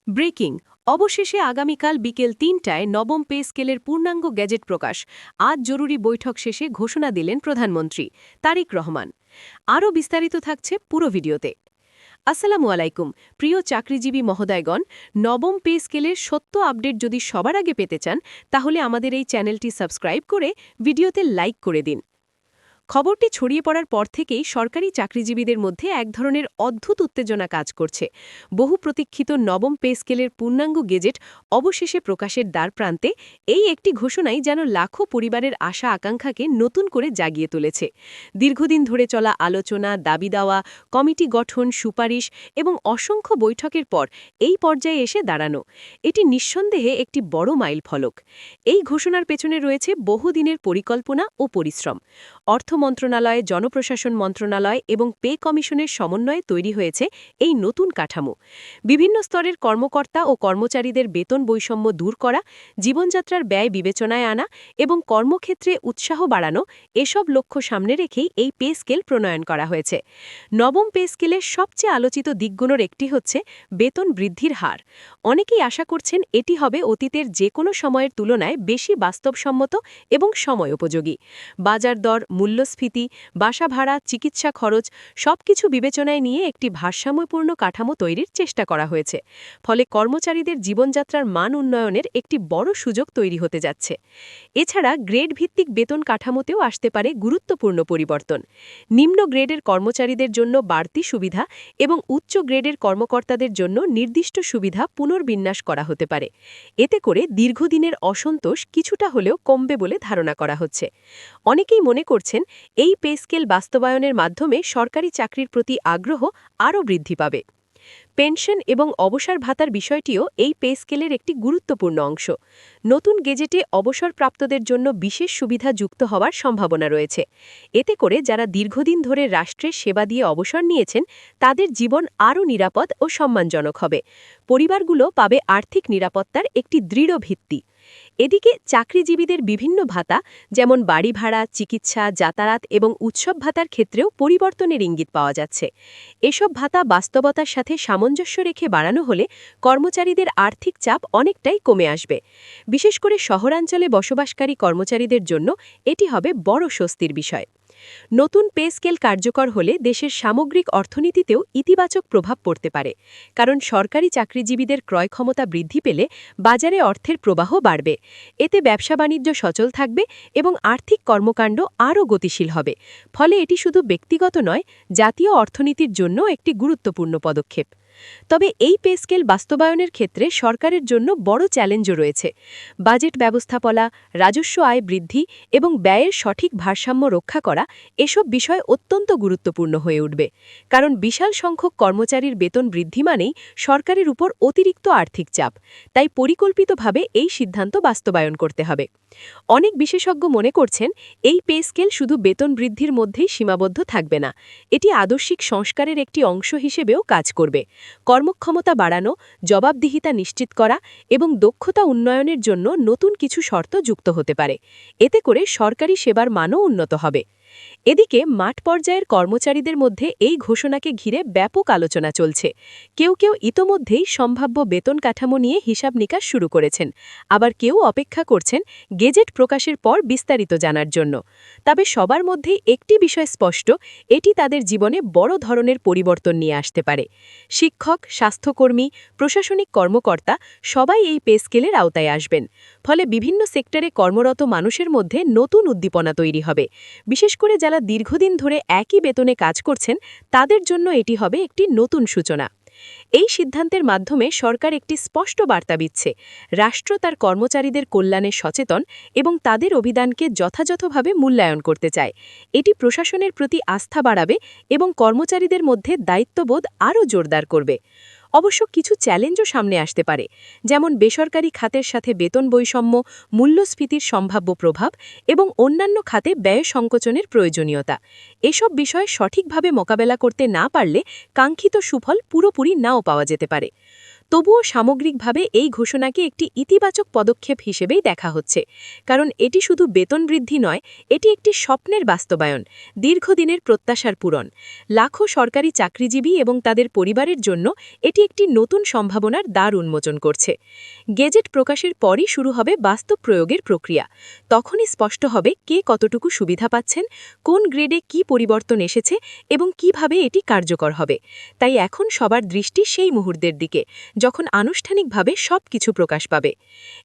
Breaking অবশেষে আগামীকাল বিকেল ৩টায় নবম পে স্কেলের পূর্ণাঙ্গ গ্যাজেট প্রকাশ। আজ জরুরি বৈঠক শেষে ঘোষণা দিলেন প্রধানমন্ত্রী তারিক রহমান। আরও বিস্তারিত থাকছে পুরো ভিডিওতে। আসসালামু আলাইকুম প্রিয় চাকরিজীবী মহোদয়গণ, নবম পে স্কেলের সত্য আপডেট যদি সবার আগে পেতে চান তাহলে আমাদের এই চ্যানেলটি সাবস্ক্রাইব করে ভিডিওতে লাইক করে দিন। খবরটি ছড়িয়ে পড়ার পর থেকেই সরকারি চাকরিজীবীদের মধ্যে এক ধরনের অদ্ভুত উত্তেজনা কাজ করছে। বহু প্রতীক্ষিত নবম পে স্কেলের পূর্ণাঙ্গ গেজেট অবশেষে প্রকাশের দ্বারপ্রান্তে। এই একটি ঘোষণাই যেন লাখো পরিবারের আশা আকাঙ্ক্ষাকে নতুন করে জাগিয়ে তুলেছে। দীর্ঘদিন ধরে চলা আলোচনা, দাবি দেওয়া, কমিটি গঠন, সুপারিশ এবং অসংখ্য বৈঠকের পর এই পর্যায়ে এসে দাঁড়ানো, এটি নিঃসন্দেহে একটি বড় মাইলফলক। এই ঘোষণার পেছনে রয়েছে বহুদিনের পরিকল্পনা ও পরিশ্রম। অর্থ মন্ত্রণালয়, জনপ্রশাসন মন্ত্রণালয় এবং পে কমিশনের সমন্বয়ে তৈরি হয়েছে এই নতুন কাঠামো। বিভিন্ন স্তরের কর্মকর্তা ও কর্মচারীদের বেতন বৈষম্য দূর করা, জীবনযাত্রার ব্যয় বিবেচনায় আনা এবং কর্মক্ষেত্রে উৎসাহ বাড়ানো, এসব লক্ষ্য সামনে রেখেই এই পে স্কেল প্রণয়ন করা হয়েছে। নবম পে স্কেলের সবচেয়ে আলোচিত দিকগুলোর একটি হচ্ছে বেতন বৃদ্ধির হার। অনেকেই আশা করছেন এটি হবে অতীতের যে কোনো সময়ের তুলনায় বেশি বাস্তবসম্মত এবং সময়োপযোগী। বাজার দর, মূল্যস্ফীতি, বাসা ভাড়া, চিকিৎসা খরচ সবকিছু বিবেচনায় নিয়ে একটি ভারসাম্যপূর্ণ কাঠামো তৈরির চেষ্টা করা হয়েছে। ফলে কর্মচারীদের জীবনযাত্রার মান উন্নয়নের একটি বড় সুযোগ তৈরি হতে যাচ্ছে। এছাড়া গ্রেড ভিত্তিক বেতন কাঠামোতেও আসতে পারে গুরুত্বপূর্ণ পরিবর্তন। নিম্ন গ্রেডের কর্মচারীদের জন্য বাড়তি সুবিধা এবং উচ্চ গ্রেডের কর্মকর্তাদের জন্য নির্দিষ্ট সুবিধা পুনর্বিন্যাস করা হতে পারে। এতে করে দীর্ঘদিনের অসন্তোষ কিছুটা হলেও কমবে বলে ধারণা করা হচ্ছে। অনেকেই মনে করছেন এই পে স্কেল বাস্তবায়নের মাধ্যমে সরকারি চাকরির প্রতি আগ্রহ আরও বৃদ্ধি পাবে। পেনশন এবং অবসর ভাতার বিষয়টিও এই পে স্কেলের একটি গুরুত্বপূর্ণ অংশ। নতুন গেজেটে অবসরপ্রাপ্তদের জন্য বিশেষ সুবিধা যুক্ত হওয়ার সম্ভাবনা রয়েছে। এতে করে যারা দীর্ঘদিন ধরে রাষ্ট্রের সেবা দিয়ে অবসর নিয়েছেন তাদের জীবন আরও নিরাপদ ও সম্মানজনক হবে। পরিবারগুলো পাবে আর্থিক নিরাপত্তার একটি দৃঢ় ভিত্তি। এদিকে চাকরিজীবীদের বিভিন্ন ভাতা, যেমন বাড়ি ভাড়া, চিকিৎসা, যাতায়াত এবং উৎসব ভাতার ক্ষেত্রেও পরিবর্তনের ইঙ্গিত পাওয়া যাচ্ছে। এসব ভাতা বাস্তবতার সাথে সামঞ্জস্য রেখে বাড়ানো হলে কর্মচারীদের আর্থিক চাপ অনেকটাই কমে আসবে। বিশেষ করে শহরাঞ্চলে বসবাসকারী কর্মচারীদের জন্য এটি হবে বড় স্বস্তির বিষয়। নতুন পে স্কেল কার্যকর হলে দেশের সামগ্রিক অর্থনীতিতেও ইতিবাচক প্রভাব পড়তে পারে। কারণ সরকারি চাকরিজীবীদের ক্রয় ক্ষমতা বৃদ্ধি পেলে বাজারে অর্থের প্রবাহ বাড়বে। এতে ব্যবসা বাণিজ্য সচল থাকবে এবং আর্থিক কর্মকাণ্ড আরও গতিশীল হবে। ফলে এটি শুধু ব্যক্তিগত নয়, জাতীয় অর্থনীতির জন্য একটি গুরুত্বপূর্ণ পদক্ষেপ। তবে এই পে স্কেল বাস্তবায়নের ক্ষেত্রে সরকারের জন্য বড় চ্যালেঞ্জও রয়েছে। বাজেট ব্যবস্থাপনা, রাজস্ব আয় বৃদ্ধি এবং ব্যয়ের সঠিক ভারসাম্য রক্ষা করা এসব বিষয় অত্যন্ত গুরুত্বপূর্ণ হয়ে উঠবে। কারণ বিশাল সংখ্যক কর্মচারীর বেতন বৃদ্ধি মানেই সরকারের উপর অতিরিক্ত আর্থিক চাপ। তাই পরিকল্পিতভাবে এই সিদ্ধান্ত বাস্তবায়ন করতে হবে। অনেক বিশেষজ্ঞ মনে করছেন এই পে স্কেল শুধু বেতন বৃদ্ধির মধ্যেই সীমাবদ্ধ থাকবে না, এটি আদর্শিক সংস্কারের একটি অংশ হিসেবেও কাজ করবে। কর্মক্ষমতা বাড়ানো, জবাবদিহিতা নিশ্চিত করা এবং দক্ষতা উন্নয়নের জন্য নতুন কিছু শর্ত যুক্ত হতে পারে। এতে করে সরকারি সেবার মানও উন্নত হবে। এদিকে মাঠ পর্যায়ের কর্মচারীদের মধ্যে এই ঘোষণাকে ঘিরে ব্যাপক আলোচনা চলছে। কেউ কেউ ইতোমধ্যেই সম্ভাব্য বেতন কাঠামো নিয়ে হিসাব নিকাশ শুরু করেছেন, আবার কেউ অপেক্ষা করছেন গেজেট প্রকাশের পর বিস্তারিত জানার জন্য। তবে সবার মধ্যেই একটি বিষয় স্পষ্ট, এটি তাদের জীবনে বড় ধরনের পরিবর্তন নিয়ে আসতে পারে। শিক্ষক, স্বাস্থ্যকর্মী, প্রশাসনিক কর্মকর্তা সবাই এই পে স্কেলের আওতায় আসবেন। ফলে বিভিন্ন সেক্টরে কর্মরত মানুষের মধ্যে নতুন উদ্দীপনা তৈরি হবে। বিশেষ করে যারা দীর্ঘদিন ধরে একই বেতনে কাজ করছেন তাদের জন্য এটি হবে একটি নতুন সূচনা। এই সিদ্ধান্তের মাধ্যমে সরকার একটি স্পষ্ট বার্তা দিচ্ছে, রাষ্ট্র তার কর্মচারীদের কল্যাণে সচেতন এবং তাদের অভিদানকে যথাযথভাবে মূল্যায়ন করতে চায়। এটি প্রশাসনের প্রতি আস্থা বাড়াবে এবং কর্মচারীদের মধ্যে দায়িত্ববোধ আরও জোরদার করবে। অবশ্য কিছু চ্যালেঞ্জও সামনে আসতে পারে, যেমন বেসরকারি খাতের সাথে বেতন বৈষম্য, মূল্যস্ফীতির সম্ভাব্য প্রভাব এবং অন্যান্য খাতে ব্যয় সংকোচনের প্রয়োজনীয়তা। এসব বিষয় সঠিকভাবে মোকাবেলা করতে না পারলে কাঙ্ক্ষিত সুফল পুরোপুরি নাও পাওয়া যেতে পারে। তবুও সামগ্রিকভাবে এই ঘোষণাকে একটি ইতিবাচক পদক্ষেপ হিসেবেই দেখা হচ্ছে, কারণ এটি শুধু বেতন বৃদ্ধি নয়, এটি একটি স্বপ্নের বাস্তবায়ন, দীর্ঘদিনের প্রত্যাশার পূরণ। লাখো সরকারি চাকরিজীবী এবং তাদের পরিবারের জন্য এটি একটি নতুন সম্ভাবনার দ্বার উন্মোচন করছে। গেজেট প্রকাশের পরই শুরু হবে বাস্তব প্রয়োগের প্রক্রিয়া। তখনই স্পষ্ট হবে কে কতটুকু সুবিধা পাচ্ছেন, কোন গ্রেডে কি পরিবর্তন এসেছে এবং কিভাবে এটি কার্যকর হবে। তাই এখন সবার দৃষ্টি সেই মুহূর্তের দিকে, যখন আনুষ্ঠানিকভাবে সবকিছু প্রকাশ পাবে।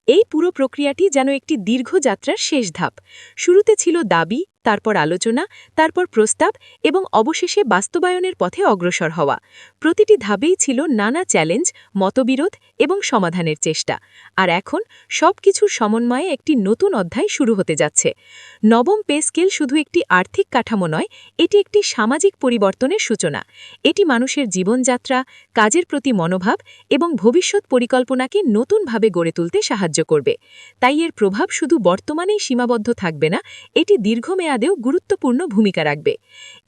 এই পুরো প্রক্রিয়াটি যেন একটি দীর্ঘ যাত্রার শেষ ধাপ। শুরুতে ছিল দাবি, তারপর আলোচনা, তারপর প্রস্তাব এবং অবশেষে বাস্তবায়নের পথে অগ্রসর হওয়া। প্রতিটি ধাপেই ছিল নানা চ্যালেঞ্জ, মতবিরোধ এবং সমাধানের চেষ্টা। আর এখন সবকিছুর সমন্বয়ে একটি নতুন অধ্যায় শুরু হতে যাচ্ছে। নবম পে স্কেল শুধু একটি আর্থিক কাঠামো নয়, এটি একটি সামাজিক পরিবর্তনের সূচনা। এটি মানুষের জীবনযাত্রা, কাজের প্রতি মনোভাব এবং ভবিষ্যৎ পরিকল্পনাকে নতুনভাবে গড়ে তুলতে সাহায্য করবে। তাই এর প্রভাব শুধু বর্তমানেই সীমাবদ্ধ থাকবে না, এটি দীর্ঘমেয়াদেও গুরুত্বপূর্ণ ভূমিকা রাখবে।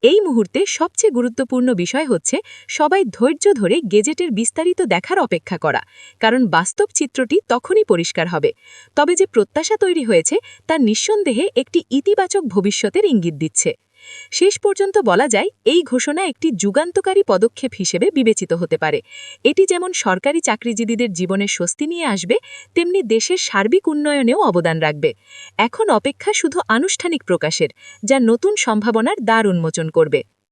এই মুহূর্তে সবচেয়ে গুরুত্বপূর্ণ বিষয় হচ্ছে সবাই ধৈর্য ধরে গেজেটের বিস্তারিত দেখার অপেক্ষা করা, কারণ বাস্তব চিত্রটি তখনই পরিষ্কার হবে। তবে যে প্রত্যাশা তৈরি হয়েছে তা নিঃসন্দেহে একটি ইতিবাচক ভবিষ্যতের ইঙ্গিত দিচ্ছে। শেষ পর্যন্ত বলা যায়, এই ঘোষণা একটি যুগান্তকারী পদক্ষেপ হিসেবে বিবেচিত হতে পারে। এটি যেমন সরকারি চাকরিজীবীদের জীবনে স্বস্তি নিয়ে আসবে, তেমনি দেশের সার্বিক উন্নয়নেও অবদান রাখবে। এখন অপেক্ষা শুধু আনুষ্ঠানিক প্রকাশের, যা নতুন সম্ভাবনার দ্বার উন্মোচন করবে।